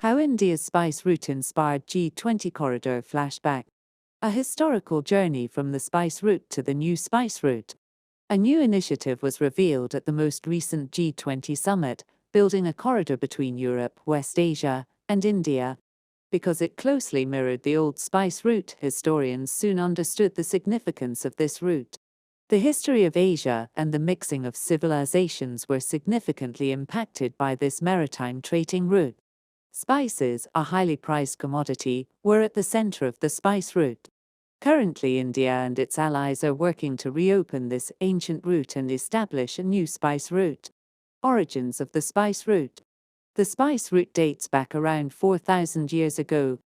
How India's spice route inspired G20 corridor flashback. A historical journey from the spice route to the new spice route. A new initiative was revealed at the most recent G20 summit, building a corridor between Europe, West Asia, and India. Because it closely mirrored the old spice route, historians soon understood the significance of this route. The history of Asia and the mixing of civilizations were significantly impacted by this maritime trading route. Spices, a highly prized commodity, were at the center of the spice route. Currently, India and its allies are working to reopen this ancient route and establish a new spice route. Origins of the spice route. The spice route dates back around 4,000 years ago.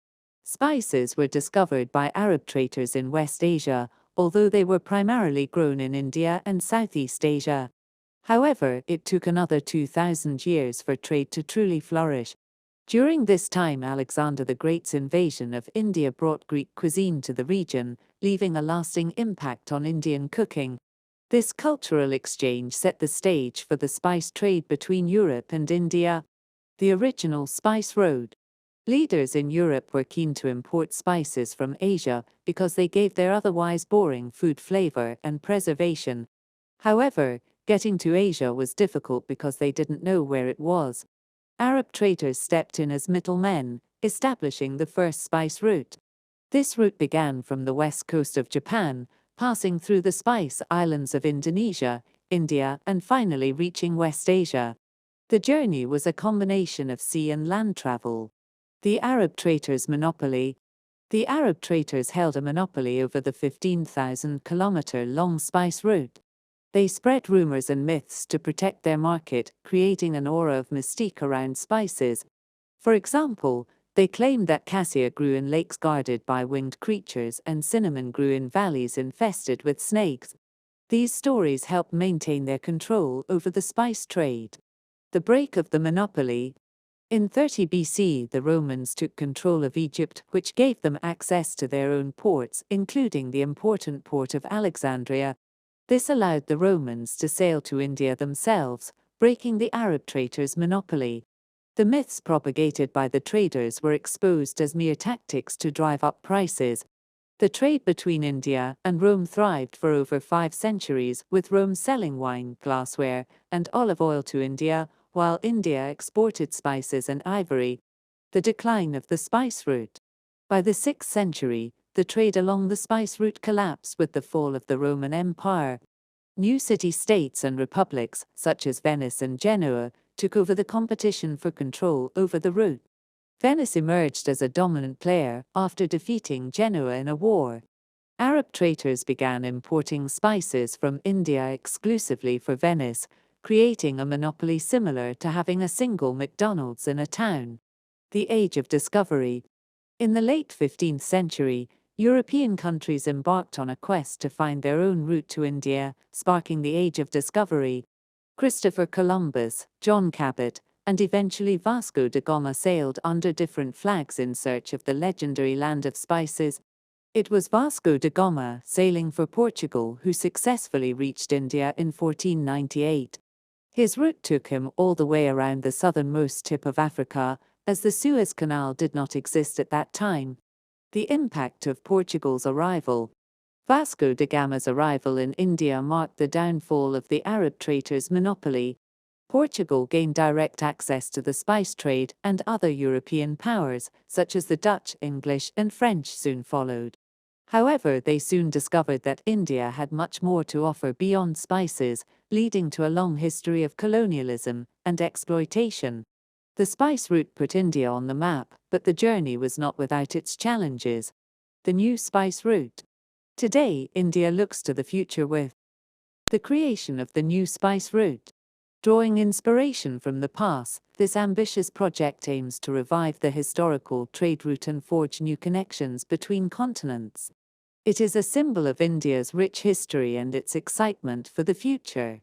Spices were discovered by Arab traders in West Asia, although they were primarily grown in India and Southeast Asia. However, it took another 2,000 years for trade to truly flourish. During this time, Alexander the Great's invasion of India brought Greek cuisine to the region, leaving a lasting impact on Indian cooking. This cultural exchange set the stage for the spice trade between Europe and India. The original spice road. Leaders in Europe were keen to import spices from Asia because they gave their otherwise boring food flavor and preservation. However, getting to Asia was difficult because they didn't know where it was. Arab traders stepped in as middlemen, establishing the first spice route. This route began from the west coast of Japan, passing through the spice islands of Indonesia, India, and finally reaching West Asia. The journey was a combination of sea and land travel. The Arab traders' monopoly. The Arab traders held a monopoly over the 15,000-kilometer-long spice route. They spread rumors and myths to protect their market, creating an aura of mystique around spices. For example, they claimed that cassia grew in lakes guarded by winged creatures and cinnamon grew in valleys infested with snakes. These stories helped maintain their control over the spice trade. The break of the monopoly. In 30 BC, the Romans took control of Egypt, which gave them access to their own ports, including the important port of Alexandria. This allowed the Romans to sail to India themselves, breaking the Arab traders' monopoly. The myths propagated by the traders were exposed as mere tactics to drive up prices. The trade between India and Rome thrived for over 5 centuries, with Rome selling wine, glassware, and olive oil to India, while India exported spices and ivory. The decline of the spice route. By the 6th century, the trade along the spice route collapsed with the fall of the Roman Empire. New city-states and republics, such as Venice and Genoa, took over the competition for control over the route. Venice emerged as a dominant player after defeating Genoa in a war. Arab traders began importing spices from India exclusively for Venice, creating a monopoly similar to having a single McDonald's in a town. The Age of Discovery. In the late 15th century, European countries embarked on a quest to find their own route to India, sparking the Age of Discovery. Christopher Columbus, John Cabot, and eventually Vasco da Gama sailed under different flags in search of the legendary land of spices. It was Vasco da Gama, sailing for Portugal, who successfully reached India in 1498. His route took him all the way around the southernmost tip of Africa, as the Suez Canal did not exist at that time. The impact of Portugal's arrival. Vasco da Gama's arrival in India marked the downfall of the Arab traders' monopoly. Portugal gained direct access to the spice trade, and other European powers, such as the Dutch, English, and French, soon followed. However, they soon discovered that India had much more to offer beyond spices, leading to a long history of colonialism and exploitation. The spice route put India on the map, but the journey was not without its challenges. The new spice route. Today, India looks to the future with the creation of the new spice route. Drawing inspiration from the past, this ambitious project aims to revive the historical trade route and forge new connections between continents. It is a symbol of India's rich history and its excitement for the future.